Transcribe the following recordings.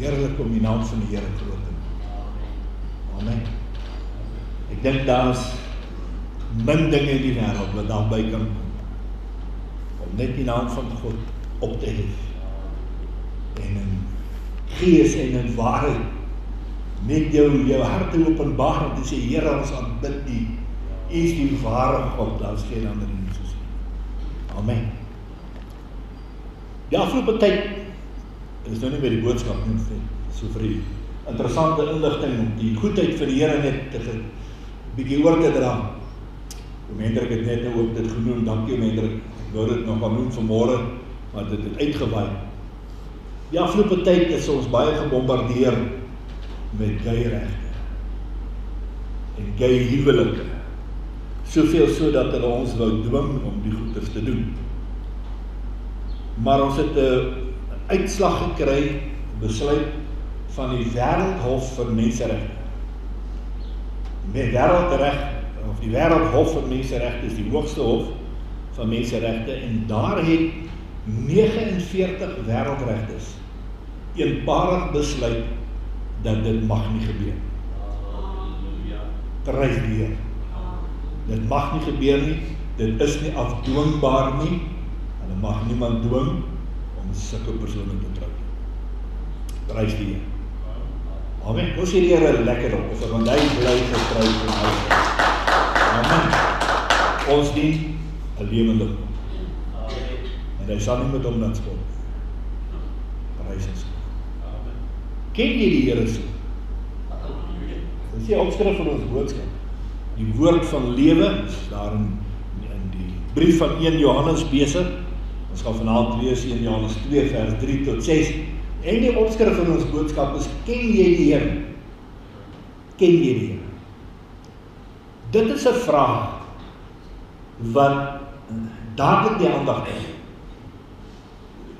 heerlik om die naam van die Here groot te maak. Amen. Ek dink daar is min dinge in die wêreld wat daarby kan kom, om net die naam van God op te hef, en in gees en in waarheid, met jou hart te openbaar, en te sê, Here, ons aanbid U, U is die ware God, daar is geen ander nie soos U. Amen. Die afgelope tyd, is nou nie by die boodskap nie, so vir die interessante inligting, om die goedheid van die Here net te bietjie oor te dra. Oom Hendrik het net nou ook dit genoem, dankie Oom Hendrik, ek wou dit nog aan noem vanmorgen, maar dit het uitgewaai. Die afgelope tyd is ons baie gebombardeer met gay regte en gay huwelike, soveel so dat hulle ons wou dwing om die goeders te doen. Maar ons het 'n uitslag gekry, besluit van die Wêreldhof vir Menseregte. Met die Wêreldhof vir Menseregte is die hoogste hof van menseregte, en daar het 49 wêreldregtes eenparig besluit dat dit mag nie gebeur. Prys die Here. Dit mag nie gebeur nie, dit is nie afdwingbaar nie, en dit mag niemand dwing om sulke persone te trou. Prys die Here. Amen. Ons sê die Here lekker op, want hy bly getrou en hy. Amen. Ons dien 'n lewende God. En hy sal nie met hom laat spot. Prys ons. Ken jy die Here so? Dit is die opskrif van ons boodskap. Die woord van lewe, is daar in die brief van 1 Johannes besig. Ons gaan vanaand lees 1 Johannes 2 vers 3 tot 6. En die opskrif van ons boodskap is, ken jy die Here? Ken jy die Here? Dit is 'n vraag wat dadelik die aandag het.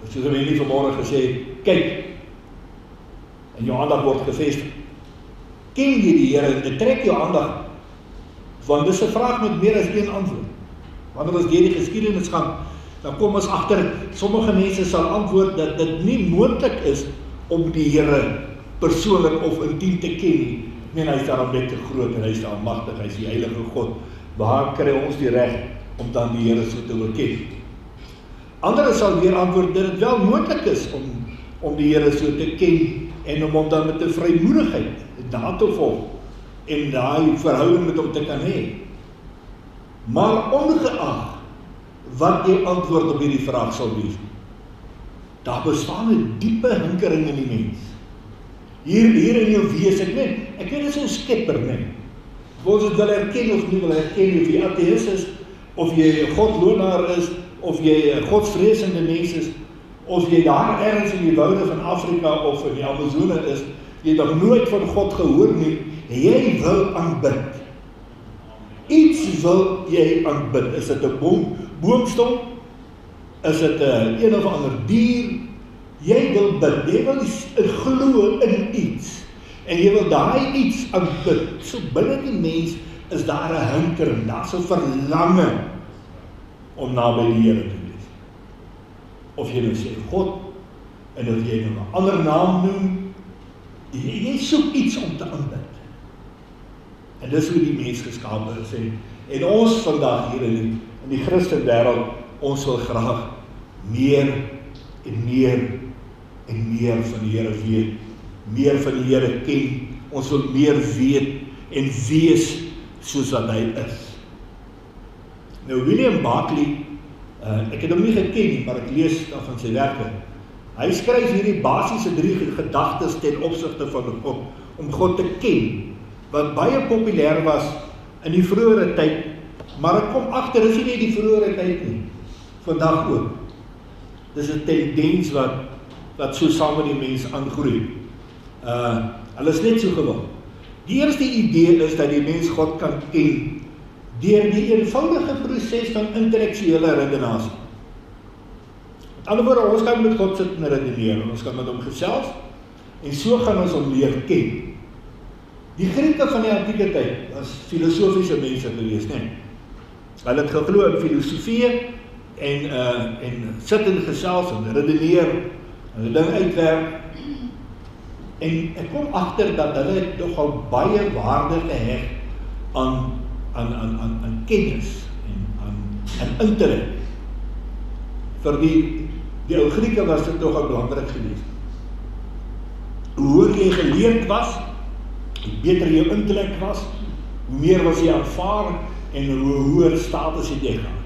Soos ek nie vanmorgen gesê, kyk, en jou aandag word gevestig. Ken jy die Here? En dit trek jou aandag, want dit is 'n vraag met meer as een antwoord. Wanneer ons deur die geskiedenis gaan, dan kom ons agter, sommige mense sal antwoord dat dit nie moontlik is om die Here persoonlik of intiem te ken nie. Ek meen, hy is daar net te groot en hy is daar magtig, hy is die heilige God. Waar kry ons die reg om dan die Here so te wil ken? Andere sal weer antwoord dat dit wel moontlik is om die Here so te ken en om hom dan met 'n vrymoedigheid na te volg en daai verhouding met hom te kan hê. Maar ongeag wat jou antwoord op hierdie vraag sal wees, daar bestaan 'n diepe hinkering in die mens. Hier in jou wees, ek weet dit is 'n skepper, nee. Of ons dit wil erken of nie wil erken, of jy ateïs is, of jy 'n godloonaar is, of jy 'n godsvreesende mens is, of jy daar ergens in die woude van Afrika of in die Amazone is, jy het nog nooit van God gehoor nie, jy wil aanbid. Iets wil jy aanbid. Is dit 'n boomstam? Is dit 'n of ander dier? Jy wil bid, jy wil glo in iets, en jy wil daai iets aanbid. So binne die mens is daar 'n hinkering, daar's 'n verlange om naby die Here te wees. Of jy nou sê God, en of jy nou 'n ander naam noem, jy soek iets om te aanbid. En dis hoe die mens geskape is. En ons vandag hier in die Christenwêreld, ons wil graag meer en meer en meer van die Here weet, meer van die Here ken, ons wil meer weet en wees soos wat hy is. Nou William Barclay, ek het hom nie geken nie, maar ek lees van sy werke. Hy skryf hierdie basiese 3 gedagtes ten opsigte van God, om God te ken, wat baie populêr was in die vroeëre tyd, maar ek kom agter, is nie die vroeëre tyd nie, vandag ook. Dis 'n tendens wat so saam met die mens aangroei. Hulle is net so gewil. Die eerste idee is dat die mens God kan ken deur die eenvoudige proses van intellektuele redenasie. Met ander woorde, ons kan met God sit en redeneer, en ons kan met hom gesels, en so gaan ons hom leer ken. Die Grieke van die antieke tyd was filosofiese mense gewees, nee. Hulle het geglo in filosofie en sit en gesels en redeneer en 'n ding uitwerk. En ek kom agter dat hulle nogal baie waarde geheg aan kennis en aan intellek. Vir die ou Grieke was dit nogal belangrik geweest. Hoe hoër jy geleerd was, hoe beter jou intellek was, hoe meer was jy aanvaar en hoe hoër status het jy gehad.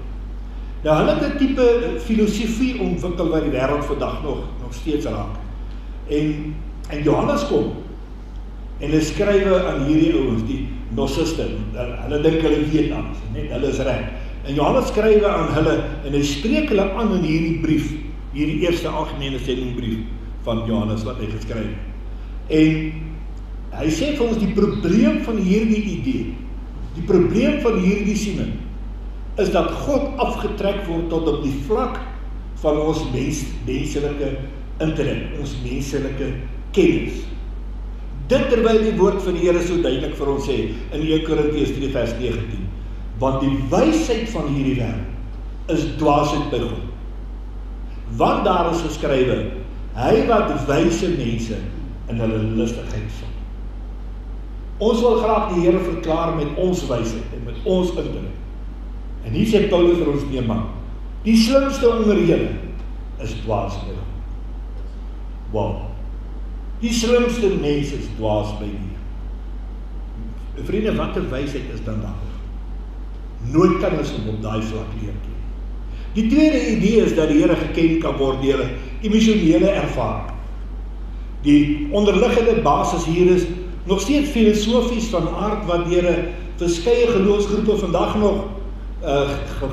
Nou hulle het 'n tipe filosofie ontwikkel wat die wêreld vandag nog steeds raak. En Johannes kom en hy skrywe aan hierdie ouens, die gnostiste, hulle dink hulle weet alles, net hulle is reg. En Johannes skrywe aan hulle en hy spreek hulle aan in hierdie brief, hierdie eerste algemene sendingbrief van Johannes wat hy geskryf het. En hy sê vir ons die probleem van hierdie idee, die probleem van hierdie siening, is dat God afgetrek word tot op die vlak van ons menselike intellek, ons menselike kennis. Dit terwyl die woord van die Here so duidelik vir ons sê in 1 Korintiërs 3 vers 19, want die wysheid van hierdie wêreld is dwaasheid by God. Want daar is geskrywe, hy wat wyse mense in hulle lustigheid vang. Ons wil graag die Here verklaar met ons wysheid en met ons intellek. En hier sê Paulus vir ons, nee man, die slimste onder julle is dwaas by God. Wow. Die slimste mense is dwaas by die Here. Vriende, wat 'n wysheid is dan daar? Nooit kan ons op daai vlak leer ken. Die tweede idee is dat die Here geken kan word deur 'n emosionele ervaring. Die onderliggende basis hier is nog steeds filosofies van aard wat deur 'n verskeie geloofsgroepe vandag nog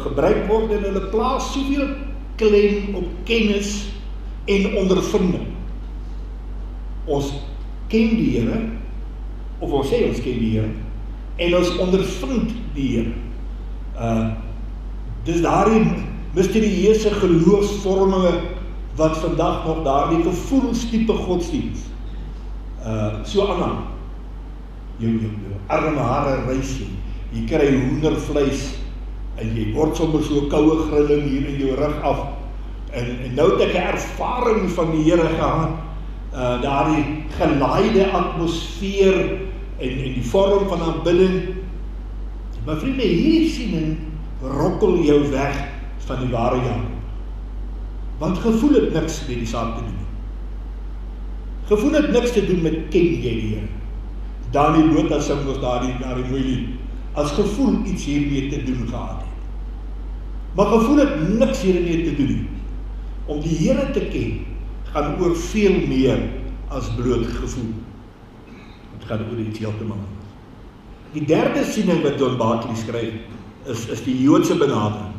gebruik word en hulle plaas soveel klem op kennis en ondervinding. Ons ken die Here, of ons sê ons ken die Here, en ons ondervind die Here. Dis daardie misterieuse geloofsvorminge wat vandag nog daardie gevoelstype godsdienst so aanhang. Jou arme hare rys jy kry hoendervleis en jy word sommer so koue grilling hier in jou rug af. En nou het ek 'n ervaring van die Here gehad, daardie gelaaide atmosfeer en die vorm van aanbidding. Maar vriende, hierdie siening rokkel jou weg van die ware Jakob. Want gevoel het niks met die saak te doen. Gevoel het niks te doen met ken jy die Here. Dani Botha sing ons daardie mooi lied. As gevoel iets hiermee te doen gehad het. Maar gevoel het niks hiermee te doen. Om die Here te ken, gaan oor veel meer as bloot gevoel. Het gaan oor iets heeltemal anders. Die derde siening wat John Barclay skryf, is die Joodse benadering.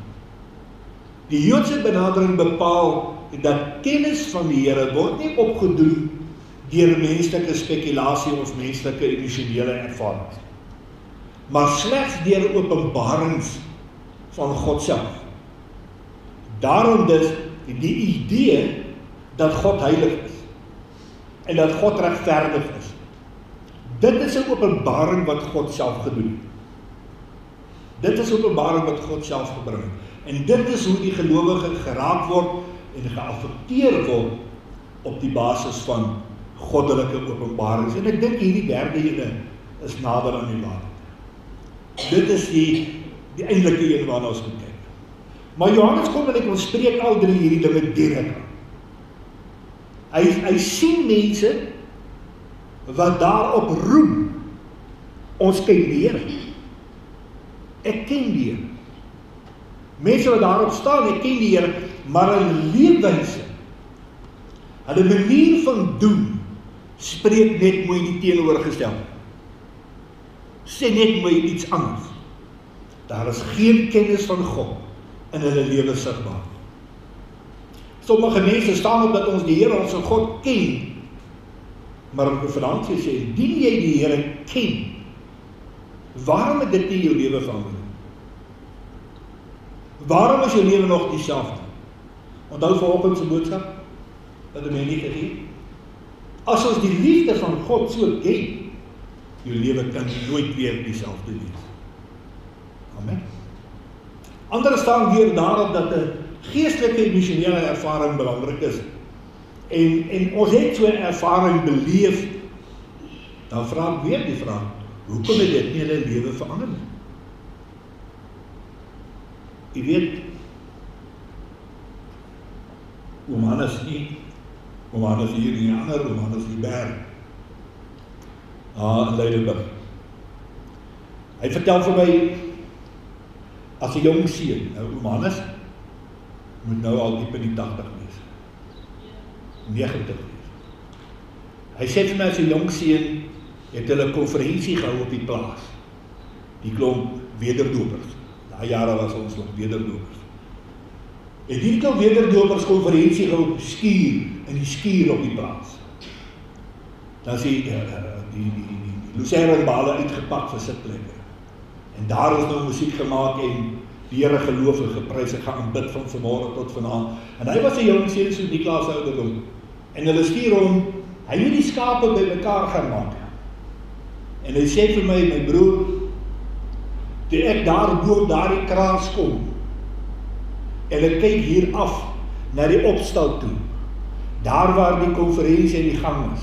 Die Joodse benadering bepaal dat kennis van die Here word nie opgedoen deur menslike spekulasie of menslike emosionele ervarings, maar slegs deur openbarings van God self. Daarom dus die idee dat God heilig is en dat God regverdig is. Dit is 'n openbaring wat God self gedoen het. Dit is 'n openbaring wat God self gebring het. En dit is hoe die gelowige geraak word en geaffekteer word op die basis van goddelike openbarings. En ek dink hierdie derde ene is nader aan die waarheid. Dit is die eindelike een waarna ons moet kyk. Maar Johannes kom en ek spreek al drie hierdie dinge direk aan. Hy sien mense wat daarop roem, ons ken die Here. Ek ken die Here. Mense wat daarop staan, ek ken die Here, maar hulle leefwyse, hulle manier van doen, spreek net mooi die teenoorgestelde. Sê net mooi iets anders. Daar is geen kennis van God in hulle lewe sigbaar. Sommige mense staan op dat ons die Here, ons God ken, maar in Konferansie sê, dien jy die Here ken, waarom het dit nie jou lewe verander? Waarom is jou lewe nog dieselfde? Onthou vanoggend se boodskap, wat my nie gegee. As ons die liefde van God so ken, jou lewe kan nooit weer dieselfde wees. Amen. Ander staan weer daarop dat 'n geestelike emosionele ervaring belangrik is. En ons het so 'n ervaring beleef Dan vra ek weer die vraag, hoekom het dit nie hulle lewe verander nie? Jy weet, oom Hannes hier en die ander, oom Hannes die berg, in Leidenburg. Hy vertel vir my, as 'n jong seun, nou oom Hannes, moet nou al diep in die 80 wees, 90 wees. Hy sê vir my, as 'n jong seun, het hulle 'n konferensie gehou op die plaas, die klomp wederdopers, daai jare was ons nog wederdopers. En die klomp wederdopers konferensie gehou op skuur, in die skuur op die plaas. Dan is die lucerne-bale uitgepak vir sitplekke. En daar is nou musiek gemaak en die Here geloof en geprys, ek gaan aanbid van vanmôre tot vanaand. En hy was 'n jong seun so die klas ouderdom. En hulle stuur hom, hy moet die skape bymekaar gaan maak. En hy sê vir my broer, toe ek daar bo daardie kraans kom, en ek kyk hier af na die opstal toe, daar waar die konferensie in die gang is,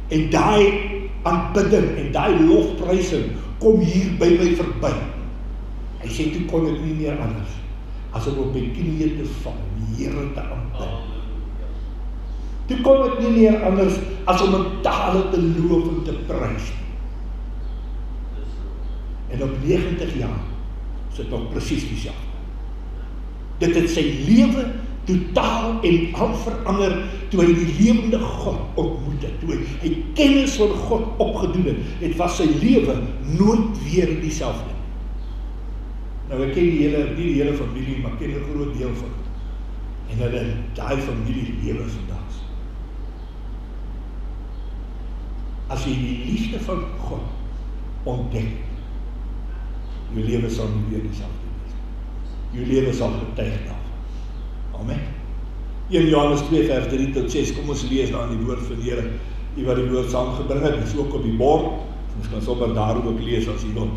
en daai aanbidding en daai lofprysing kom hier by my verby. Hy sê, toe kon ek nie meer anders as om op my knieë te val, die Here te aanbid. Toe kon ek nie meer anders as om in tale te loof en te prys. En op 90 jaar is dit nog presies dieselfde. Dit het sy lewe totaal en al verander toe hy die lewende God ontmoet het, toe hy kennis van God opgedoen het, het was sy lewe nooit weer dieselfde. Nou ek ken nie die hele familie, maar ken 'n groot deel van het. En hulle daai familie lewe vandag. As jy die liefde van God ontdek, jou lewe sal nie weer dieselfde wees. Jou lewe sal getuig daarvan. Amen. 1 Johannes 2 vers 3 tot 6, kom ons lees daar in die woord van die Here, die wat die woord saamgebring het, is ook op die bord, ons kan sommer daar ook lees as jy wil.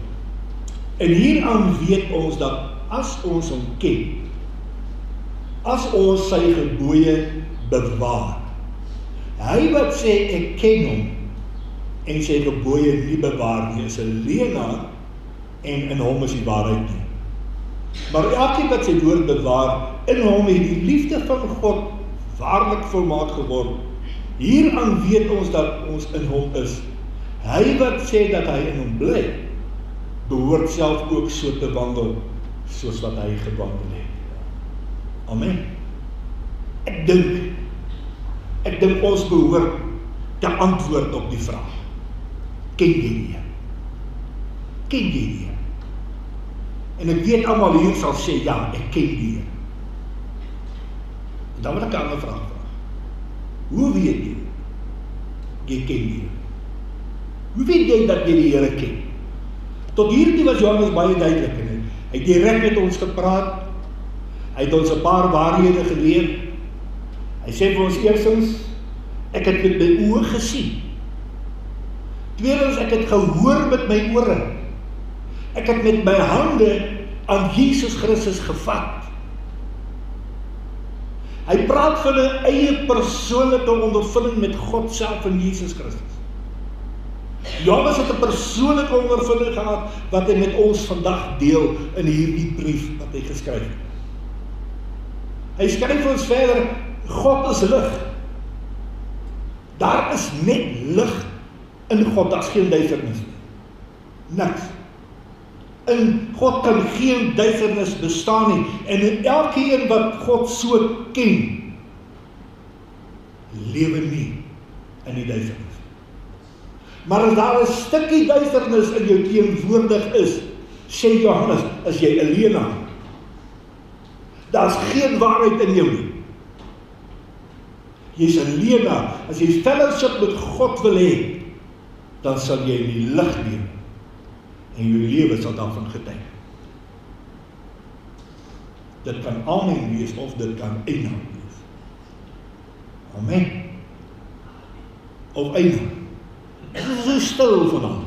En hieraan weet ons dat as ons hom ken, as ons sy gebooie bewaar, hy wat sê ek ken hom, en sy gebooie nie bewaar nie, is 'n leienaar, en in hom is die waarheid nie. Maar elkeen wat sy woord bewaar, in hom het die liefde van God waarlik volmaak geword. Hieraan weet ons dat ons in hom is. Hy wat sê dat hy in hom bly, behoort self ook so te wandel, soos wat hy gewandel het. Amen. Ek dink ons behoort te antwoord op die vraag. Ken jy nie? Ken jy nie? En ek weet almal hier sal sê, ja, ek ken die Here. En dan wil ek 'n ander vraag vra. Hoe weet jy? Jy ken die Here. Hoe weet jy dat jy die Here ken? Tot hierdie was Johannes baie duidelik en hy het direk met ons gepraat. Hy het ons 'n paar waarhede geleer. Hy sê vir ons eerstens, ek het met my oë gesien. Tweedens, ek het gehoor met my ore. Ek het met my hande aan Jesus Christus gevat. Hy praat van 'n eie persoonlike ondervinding met God self en Jesus Christus. Johannes het 'n persoonlike ondervinding gehad wat hy met ons vandag deel in hierdie brief wat hy geskryf het. Hy skryf vir ons verder, God is lig. Daar is net lig in God, daar is geen duisternis nie. Niks. In God kan geen duisternis bestaan nie. En in elkeen wat God so ken, lewe nie in die duisternis. Maar as daar 'n stukkie duisternis in jou teenwoordig is, sê Johannes, is jy 'n leienaar. Daar's geen waarheid in jou nie. Jy's 'n leienaar. As jy fellowship met God wil hê, dan sal jy in die lig lewe. En jou lewe sal daarvan getuig. Dit kan amen wees of dit kan eina wees. Amen. Of eina. Dit is so stil vanaand.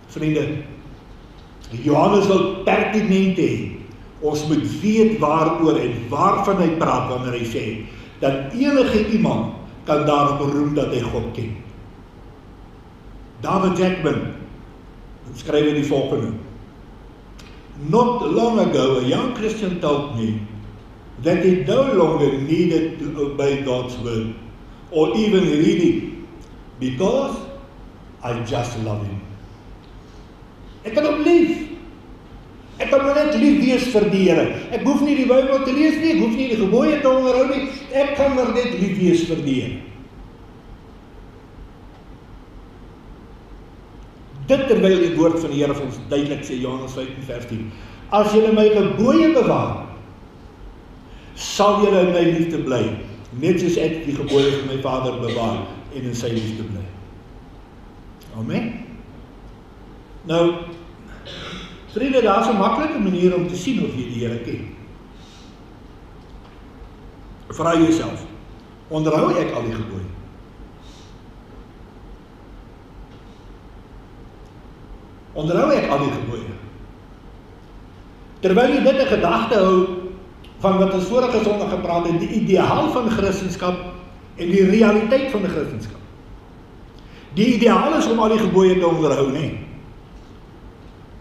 Vriende, Johannes wil pertinent hê. Ons moet weet waaroor en waarvan hy praat wanneer hy sê dat enige iemand kan daarop beroem dat hy God ken. David Jackman skryf die volgende: Not long ago, a young Christian told me that he no longer needed to obey God's word or even read it because I just love him. Ek kan hom lief. Ek kan maar net lief wees vir die Here. Ek hoef nie die Bybel te lees nie, ek hoef nie die gebooie te onderhou nie, ek kan maar net lief wees vir die Here. Dit terwyl die woord van die Here vir ons duidelik sê, Johannes 15:10, as julle my gebooie bewaar, sal julle in my liefde bly, net soos ek die gebooie van my Vader bewaar en in sy liefde bly. Amen. Nou, vriende, daar is 'n maklike manier om te sien of jy die Here ken. Vra jouself, onderhou ek al die gebooie? Onderhou ek al die gebooie? Terwyl jy dit 'n gedagte hou van wat ons vorige Sondag gepraat het, die ideaal van Christendom en die realiteit van die Christendom. Die ideaal is om al die gebooie te onderhou, nee.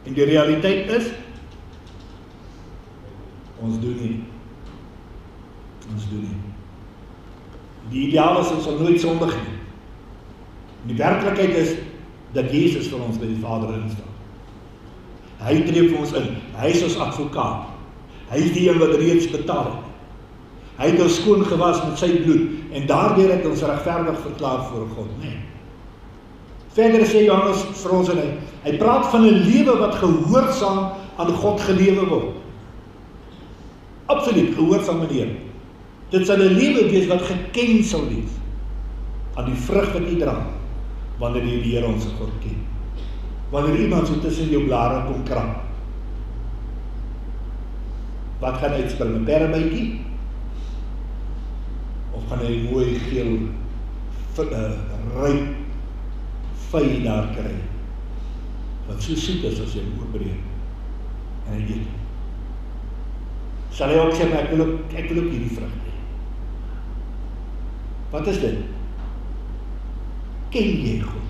En die realiteit is, ons doen nie. Ons doen nie. Die ideaal is ons sal nooit sondig nie. Die werklikheid is, dat Jesus vir ons by die Vader instaan. Hy tree vir ons in, hy is ons advokaat. Hy is die een wat reeds betaal het. Hy het ons skoon gewas met sy bloed, en daardeur het ons regverdig verklaar voor God, nee. Verder sê Johannes vir ons, en hy praat van 'n lewe wat gehoorsaam aan God gelewe word. Absoluut, gehoorsaam aan die Here. Dit sal 'n lewe wees wat geken sal wees aan die vrug wat jy dra, wanneer jy die Here ons God ken. Wanneer iemand so tussen jou blare kom krap, wat gaan uitspring, 'n perrebytjie? Of gaan hy mooi geel, ryp vy daar kry, wat so soet is as jy hom oopbreek, en hy eet. Sal hy ook sê, maar ek wil ook hierdie vrug hê. Wat is dit? Ken jy God?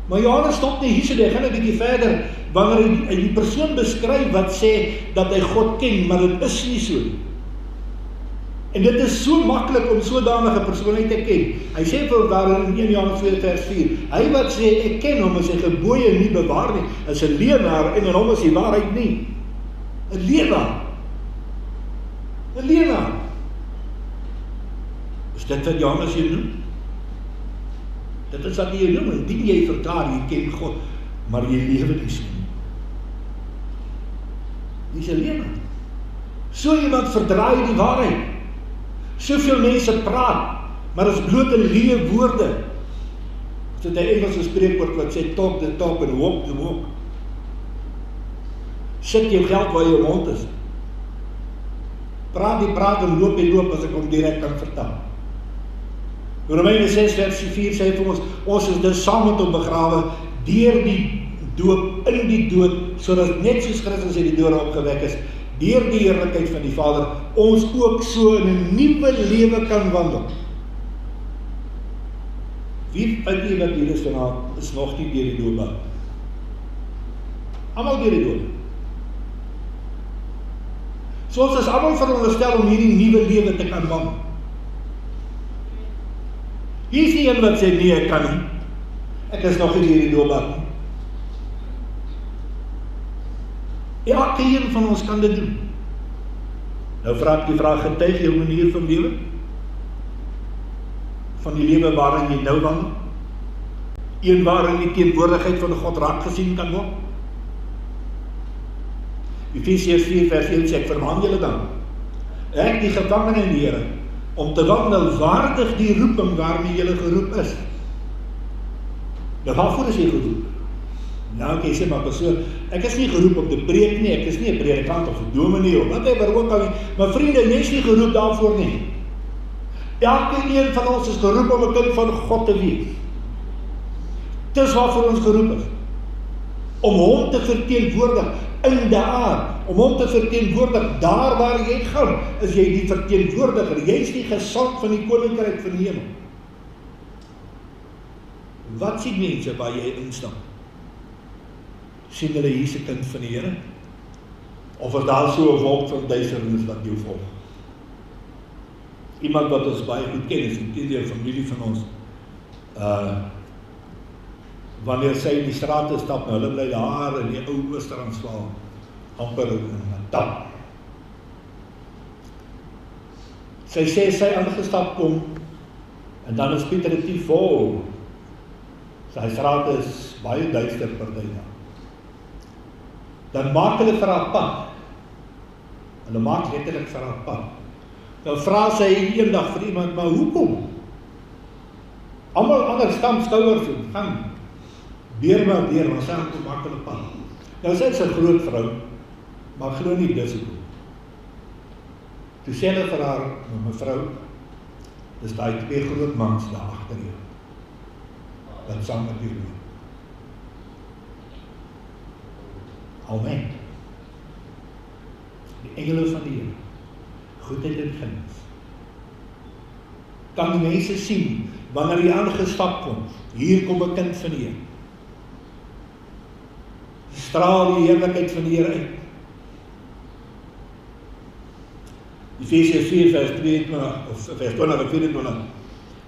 Maar Johannes stop nie hierso, hy gaan 'n bietjie verder, wanneer hy die persoon beskryf wat sê dat hy God ken, maar dit is nie so nie. En dit is so maklik om sodanige persoonheid te ken. Hy sê vir daar in 1 Johannes 2:4, hy wat sê ek ken hom en sy gebooie nie bewaar nie, is 'n leienaar en in hom is die waarheid nie. 'n leienaar. 'n leienaar. Is dit wat Johannes hier noem? Dit is wat hy noem, indien jy verklaar, jy ken God, maar jy lewe nie so nie. Dis 'n leienaar. So iemand verdraai die waarheid. Soveel mense praat, maar is bloot 'n leë woorde. Dit 'n Engelse spreekwoord wat sê talk the talk and walk the walk. Sit jou geld waar jou mond is. Praat die praat en loop die loop, as ek hom direk kan vertaal. Romeine 6:4 sê vir ons is dus saam met hom begrawe deur die doop in die dood, sodat net soos Christus uit die dode opgewek is, deur die heerlikheid van die Vader, ons ook so in 'n nuwe lewe kan wandel. Wie uit die wat hier is vanaand, is nog nie deur die doop. Almal deur die doop. So ons is almal veronderstel om hierdie nuwe lewe te kan wandel. Hier is die een wat sê, nee, ek kan nie. Ek is nog nie deur die doop nie. Elke een van ons kan dit doen. Nou vra ek die vraag, getuig jou manier van lewe? Van die lewe waarin jy nou wandel? Een waarin die teenwoordigheid van God raak gesien kan word? Efesiërs 4:1 sê, ek vermaan julle dan, ek die gevangene in die Here, om te wandel waardig die roeping waarmee julle geroep is. Nou waarvoor is jy geroep? Nou, ek sê maar persoon, ek is nie geroep om te preek nie, ek is nie 'n predikant of 'n dominee of whatever ook al nie, maar vriende, jy is nie geroep daarvoor nie. Elke een van ons is geroep om 'n kind van God te wees. Dis waarvoor ons geroep is. Om hom te verteenwoordig in de aar, om hom te verteenwoordig. Daar waar jy gaan, is jy die verteenwoordiger. Jy is die gesant van die koninkryk van die hemel. Wat sien mense waar jy instap? Sien hulle hier 'n kind van die Here? Of is daar so 'n wolk van duisternis wat jou volg? Iemand wat ons baie goed ken, is 'n familie van ons. Wanneer sy in die strate stap, nou hulle bly daar in die ou Oosterransvaal, amper in Natal. Sy sê sy aangestap kom, en dan is Pieter die vol. Sy strate is baie duister party daar. Dan maak hulle vir haar pad. Hulle maak letterlik vir haar pad. Dan vra sy eendag vir iemand, maar hoekom? Almal ander stamp skouers en gaan deur, maar sy kom maak hulle pad. Nou sy is 'n groot vrou, maar glo nie dis hoekom. Toe sê hulle vir haar, mevrou, dis daai 2 groot mans daar agter jou. Dat saam met jou loop. Amen. Die engele van die Here, goedheid en guns. Kan die mense sien, wanneer jy aangestap kom, hier kom 'n kind van die Here. Straal die heerlikheid van die Here uit. Efesiërs 4 vers 22 of vers 20 en 24.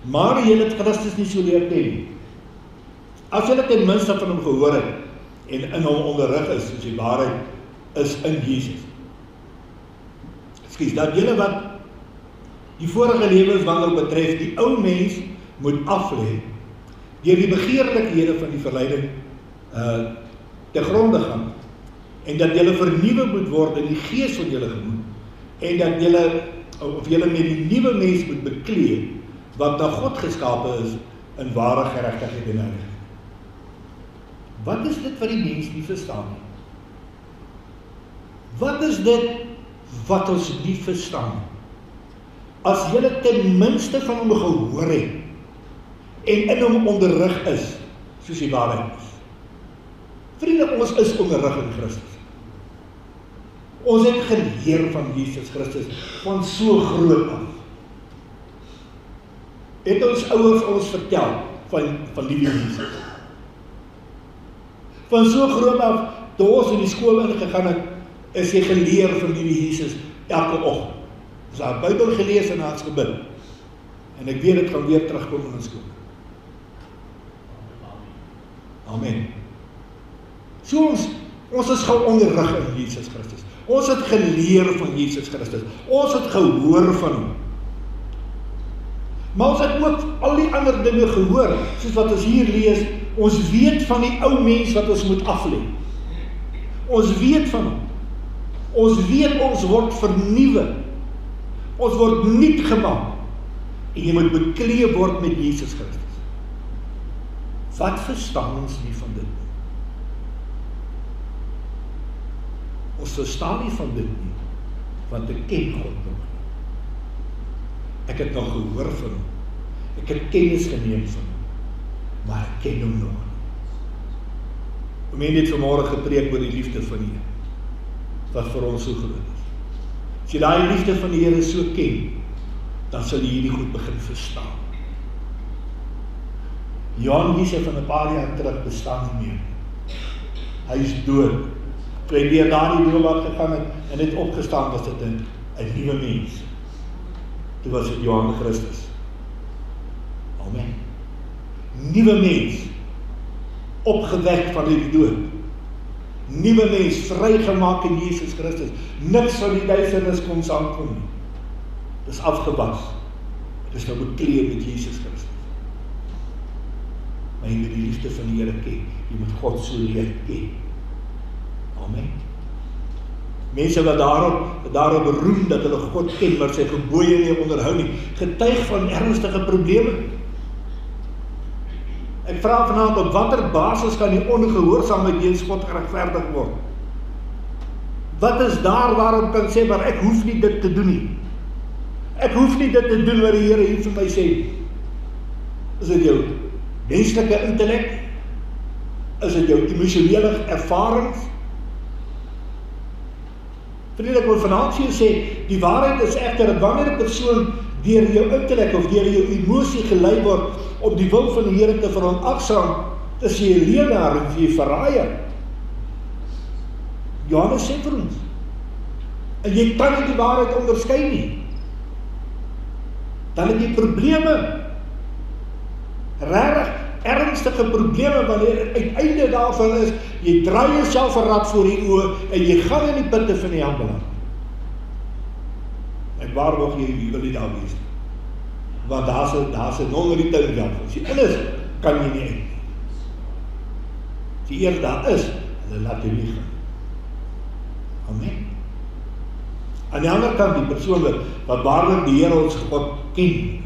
Maar julle het Christus nie so leer ken nie. As julle ten minste van hom gehoor het en in hom onderrig is, soos die waarheid is in Jesus. Ekskuus, dat julle wat die vorige lewenswandel betref, die ou mens moet aflê, deur die begeerlikhede van die verleiding te gronde gaan, en dat julle vernuwe moet word in die gees van julle gemoed, en dat julle met die nuwe mens moet bekleed, wat na God geskape is, in ware geregtigheid en heiligheid. Wat is dit wat die mens nie verstaan nie? Wat is dit wat ons nie verstaan nie? As julle ten minste van hom gehoor het, en in hom onderrig is, soos die waarheid is. Vriende, ons is onderrig in Christus. Ons het geleer van Jesus Christus, van so groot af. Het ons ouers ons vertel, van die Jesus. Van so groot af, toe ons in die skool ingegaan het, is jy geleer van die Jesus, elke oggend. Ons het die Bybel gelees en ons gebid. En ek weet, het gaan weer terugkom in ons skool. Amen. So ons is gou onderrig in Jesus Christus. Ons het geleer van Jesus Christus. Ons het gehoor van hom. Maar ons het ook al die ander dinge gehoor, soos wat ons hier lees, ons weet van die ou mens wat ons moet aflê. Ons weet van hom. Ons weet ons word vernuwe. Ons word nuut gemaak. En jy moet bekleed word met Jesus Christus. Wat verstaan ons nie van dit nie? Ons verstaan nie van dit nie, want ek ken God nog nie. Ek het nog gehoor van hom. Ek het kennis geneem van hom, maar ek ken hom nog nie. Ek het vanmôre gepreek oor die liefde van die Here, wat vir ons so groot is. As jy daai liefde van die Here so ken, dan sal jy hierdie goed begin verstaan. Johan Wiese van 'n paar jaar terug bestaan nie meer. Hy is dood. Toe hy deur daardie doodmaak gegaan het en het opgestaan, was dit 'n nuwe mens. Toe was dit Johan Christus. Amen. Nuwe mens, opgewek van die dood. Nuwe mens, vrygemaak in Jesus Christus. Niks van die duisternis kon saamkom nie. Dis afgewas. Dis nou bekleed met Jesus Christus. Maar jy moet die liefde van die Here ken. Jy moet God so leer ken. Amen. Mense wat daarop beroem dat hulle God ken, maar sy gebooie nie onderhou nie, getuig van ernstige probleme. Ek vra vanaand, op watter basis kan die ongehoorsaamheid teens God geregverdig word? Wat is daar waarom kan sê, maar ek hoef nie dit te doen nie. Ek hoef nie dit te doen wat die Here hier vir my sê. Is dit jou menslike intellek? Is dit jou emosionele ervarings? Vriend, ek wil vanaand vir jou sê, die waarheid is egter dat wanneer 'n persoon deur jou intellek of deur jou emosie gelei word om die wil van die Here te verontagsaam, is jy 'n leienaar en jy verraaier. Johannes sê vir ons, en jy kan nie die waarheid onderskei nie. Dan het jy probleme, regtig ernstige probleme, wanneer uiteinde daarvan is, jy draai jouself 'n rad voor die oë, en jy gaan in die putte van die hand beland. En waar wil jy wil nie daar wees? Want daar's 'n non-return valve. As jy in is, kan jy nie uit nie. As jy eers daar is, hulle laat jy nie gaan. Amen. Aan die ander kant, die persoon wat waarlik die Here ons God ken,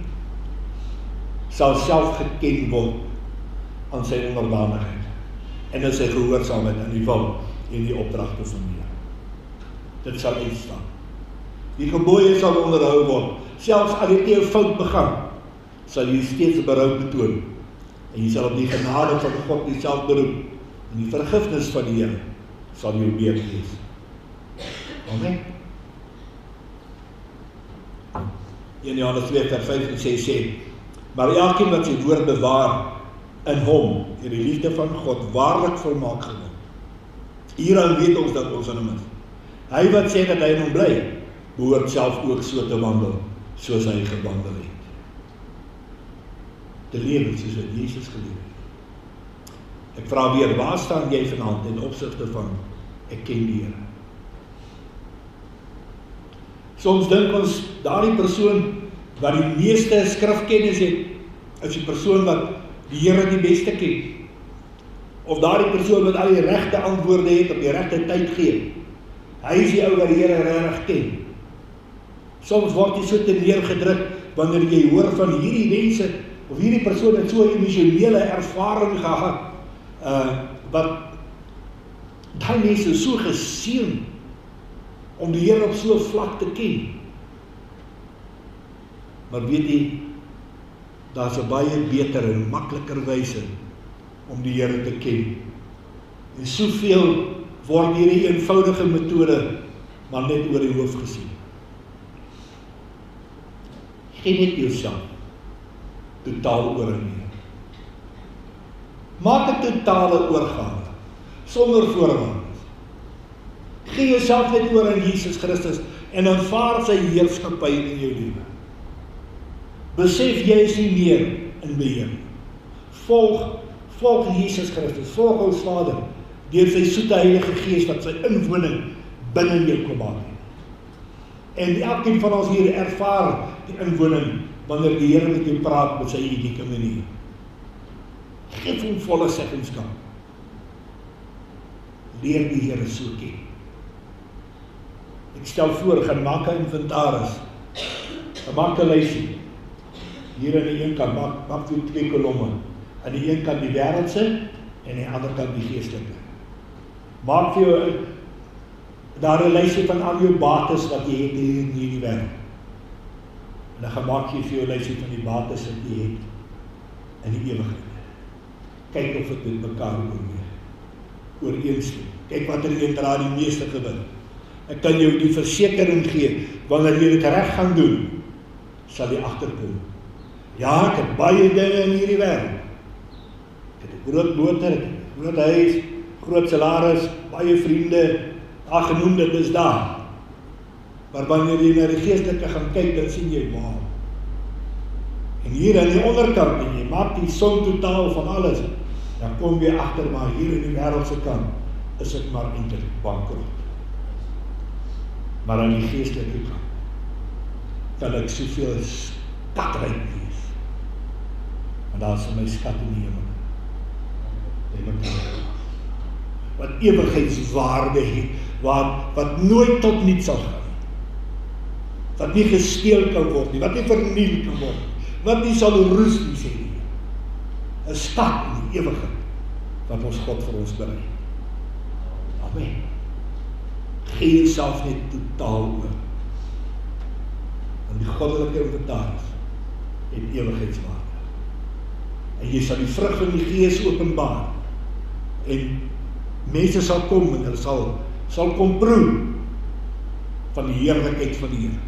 sal self geken word aan sy onderdanigheid en in sy gehoorsaamheid aan die wil en die opdragte van die Here. Dit sal uitstaan. Die gebooie sal onderhou word. Selfs as jy 'n fout begaan, sal jy steeds berou betoon. En jy sal op die genade van God jouself beroep. En die vergifnis van die Here sal jou beter wees. Amen. 1 Johannes 2 vers 5 en 6 sê, maar elkeen wat sy woord bewaar, in hom, in die liefde van God, waarlik volmaak geword. Hieraan weet ons dat ons in hom is. Hy wat sê dat hy in hom bly, behoort self ook so te wandel, soos hy gewandel het. Te lewe soos wat Jesus geleef het. Ek vra weer, waar staan jy vanaand in opsigte van, ek ken die Here? Soms dink ons, daardie persoon wat die meeste skrifkennis het, is die persoon wat die Here die beste ken. Of daardie persoon wat al die regte antwoorde het op die regte tyd gee. Hy is die ou wat die Here regtig ken. Soms word jy so te neergedruk wanneer jy hoor van hierdie mense of hierdie persoon het so 'n emosionele ervaring gehad, wat daai mense so geseën om die Here op so 'n vlak te ken. Maar weet jy, daar's 'n baie beter en makliker wyse om die Here te ken. En soveel word hierdie eenvoudige metode maar net oor die hoof gesien. Gee net jouself totaal oor aan die Here. Maak 'n totale oorgawe, sonder voorwaardes. Gee jouself net oor aan Jesus Christus en aanvaar sy heerskappy in jou lewe. Besef jy is nie meer in beheer. Volg Jesus Christus, volg ons Vader, deur sy soete Heilige Gees wat sy inwoning binne jou kom maak. En elkeen van ons hier ervaar die inwoning wanneer die Here met jou praat met sy unieke manier. Geef hom volle seggenskap. Leer die Here so ken. Ek stel voor, gaan maak 'n inventaris. Maak 'n lysie. Hier aan die een kant, maak 2 kolomme. Aan die een kant die wêreldse en aan die ander kant die geestelike. Maak vir jou daar 'n lysie van al jou bates wat jy het hier in hierdie wêreld. En dan gaan maak jy vir jou lysie van die bates wat jy het in die ewigheid. Kyk of dit met mekaar ooreenstem. Kyk watter een dra die meeste gewin. Ek kan jou die versekering gee, wanneer jy dit reg gaan doen, sal jy agterkom. Ja, ek het baie dinge in hierdie wêreld. Ek het 'n groot motor, ek het 'n groot huis, groot salaris, baie vriende, genoem dit is daar. Maar wanneer jy na die geestelike gaan kyk, dan sien jy, wow. En hier aan die onderkant, en jy maak die som totaal van alles, dan kom jy agter, maar hier in die wêreldse kant, is ek maar eintlik bankrot. Maar aan die geestelike kant, kan ek soveel skatryk wees. En daar is my skat in die hemel. Wat ewigheidswaarde het, wat nooit tot niets sal gaan. Wat nie gesteel kan word nie, wat nie verniel kan word, wat nie sal roes nie, sê die Here. 'n Skat in die ewigheid, wat ons God vir ons berei. Amen. Gee jouself net totaal oor. En die goddelike inventaris en ewigheidswaarde. En jy sal die vrug van die Gees openbaar. En mense sal kom en hulle sal kom proe van die heerlikheid van die Here.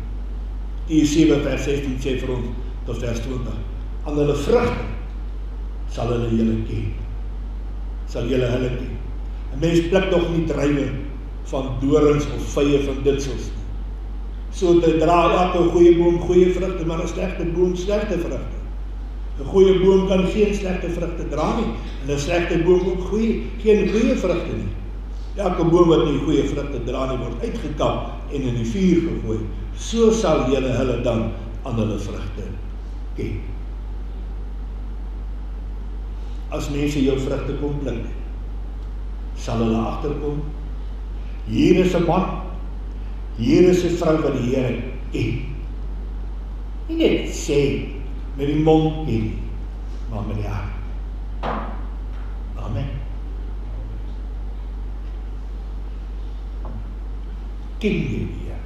Matteus 7 vers 16 sê vir ons tot vers 20. Aan hulle vrugte sal hulle julle ken. Sal julle hulle ken. 'n Mens pluk nog nie druiwe van dorings of vye van ditsels. So te dra elke goeie boom goeie vrugte, maar 'n slegte boom slegte vrugte. 'n Goeie boom kan geen slegte vrugte dra nie, en 'n slegte boom ook geen goeie vrugte nie. Elke boom wat nie goeie vrugte dra nie, word uitgekap en in die vuur gegooi. So sal julle hulle dan aan hulle vrugte ken. As mense jou vrugte kom pluk, sal hulle agterkom, hier is 'n man, hier is 'n vrou wat die Here ken. Nie net sê met die mond ken, maar met die hart. Amen. Ken jy die Here?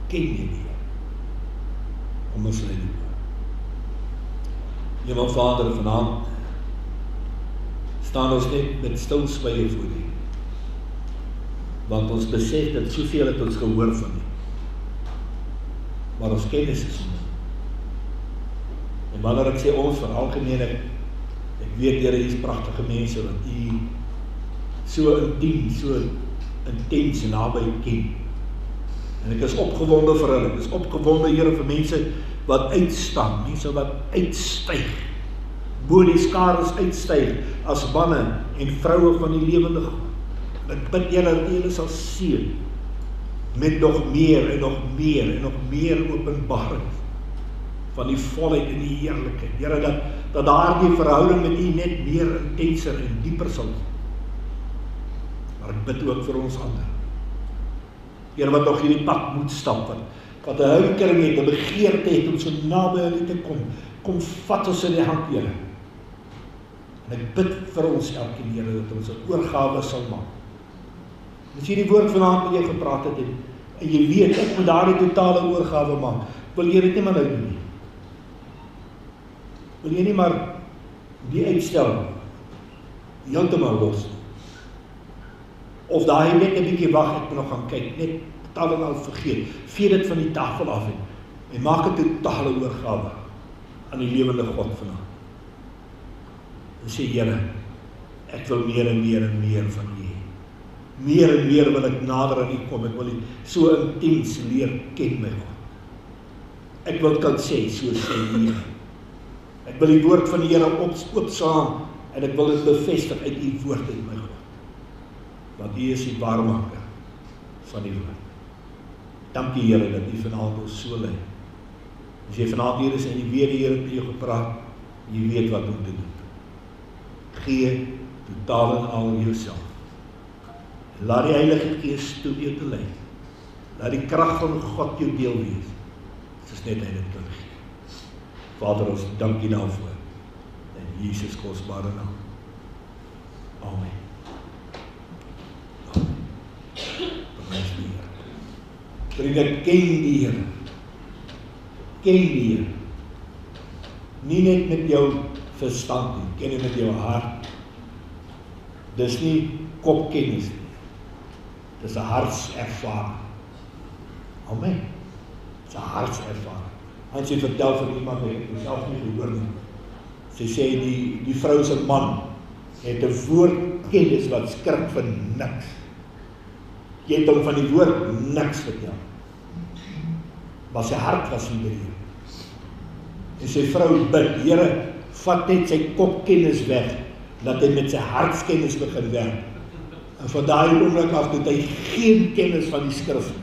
Ken jy die Here? Om ons lê nie. Liewe Vader, vanaand staan ons net met stil swye voor U. Want ons besef dat soveel het ons gehoor van U. Maar ons kennis is nie. En wanneer ek sê ons, vir algemeen, ek weet Here, U is pragtige mense wat U so intiem, so intens en naby ken. En ek is opgewonde vir hulle. Ek is opgewonde, Here, vir mense wat uitstaan, mense wat uitstyg, bo die skares uitstyg, as manne en vroue van die lewende God. Ek bid, Here, dat U hulle sal seën, met nog meer en nog meer en nog meer openbaring van die volheid en die heerlikheid. Here, dat daardie verhouding met U net meer intenser en dieper sal word. Maar ek bid ook vir ons ander. Here, wat nog hierdie pad moet stap, wat 'n hunkering het, 'n begeerte het om so naby aan U te kom vat ons in die hand, Here. En ek bid vir ons elkeen, Here, dat ons 'n oorgawe sal maak. As jy die woord vanaand met jy gepraat het, en jy weet, ek moet daardie totale oorgawe maak, wil jy dit nie maar nou doen nie? Wil jy nie maar die uitstel heeltemal los? Of daai net 'n bietjie wag, ek moet nog gaan kyk, net totaal en al vergeet, vee dit van die tafel af en maak 'n totale oorgawe aan die lewende God vanaand. En sê, Here, ek wil meer en meer en meer van U. Meer en meer wil ek nader aan U kom, ek wil U so intens leer ken, my God. Ek wil kan sê, so sê U. Ek wil die woord van die Here oopsaam, en ek wil dit bevestig uit U woord uit, my God. Want U is die waarmaker van die woord. Dankie, Here, dat U vanaand ons so lei. As jy vanaand hier is en jy weet die Here het met jou gepraat, jy weet wat om te doen. Gee totaal en al jouself. Laat die Heilige Gees toe jou te lei. Laat die krag van God jou deel wees. Soos net hy dit kan gee. Vader, ons dank U daarvoor. In Jesus kosbare naam. Amen. Amen. Prys die Here. Vriende, ken die Here. Ken die Here. Nie net met jou verstand nie, ken jy met jou hart. Dis nie kopkennis nie. Dis 'n hartservaring. Amen. Dis 'n hartservaring. Hans het vertel van iemand, ek het self nie gehoor nie. Sy sê die vrou se man het 'n woordkennis wat skrik van niks. Jy het hom van die woord niks vertel. Maar sy hart was nie by die Here. En sy vrou bid, Here, vat net sy kopkennis weg, dat hy met sy hartskennis begin werk. En van daai oomblik af het hy geen kennis van die skrif nie.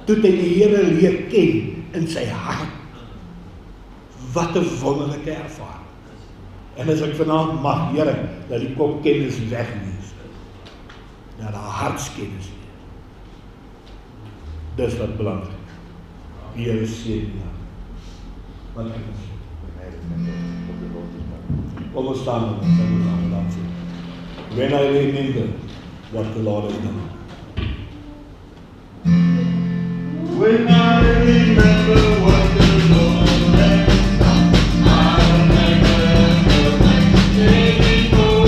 Toe hy die Here leer ken in sy hart. Wat 'n wonderlike ervaring. En as ek vanaand mag, Here, dat die kopkennis weg wees. Dat die hartskennis. Dis wat belangrik. Die Here seën jou. Wat ek sê. Kom ons staan en ons dank sê. When I remember what the Lord has done. When I remember what the Lord has done, I'll never take it more.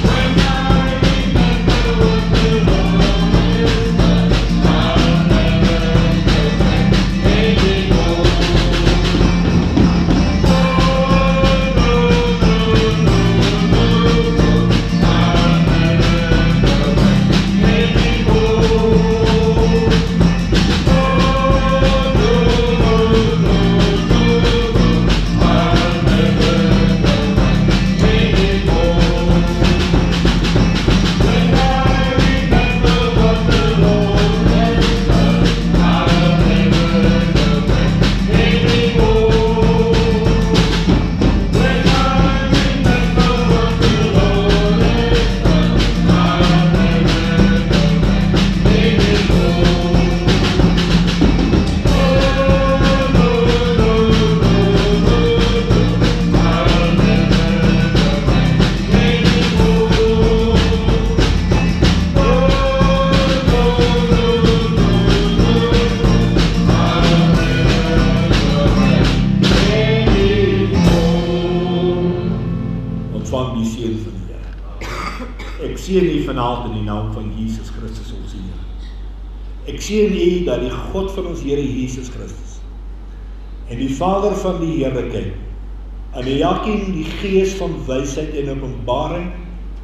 When I remember what Ek seën u vanaand in die naam van Jesus Christus ons Here. Ek seën u dat die God van ons Here Jesus Christus en die Vader van die heerlikheid aan elkeen die gees van wysheid en openbaring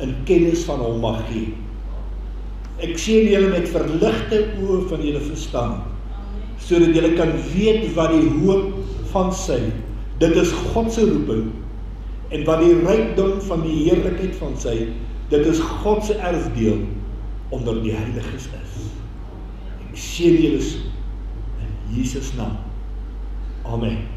in kennis van hom mag gee. Ek seën julle met verligte oë van julle verstand, sodat julle kan weet wat die hoop van sy, dit is God se roeping, en wat die rykdom van die heerlikheid van sy, dit is God se erfdeel onder die heiliges is. Ek seën julle so in Jesus naam. Amen.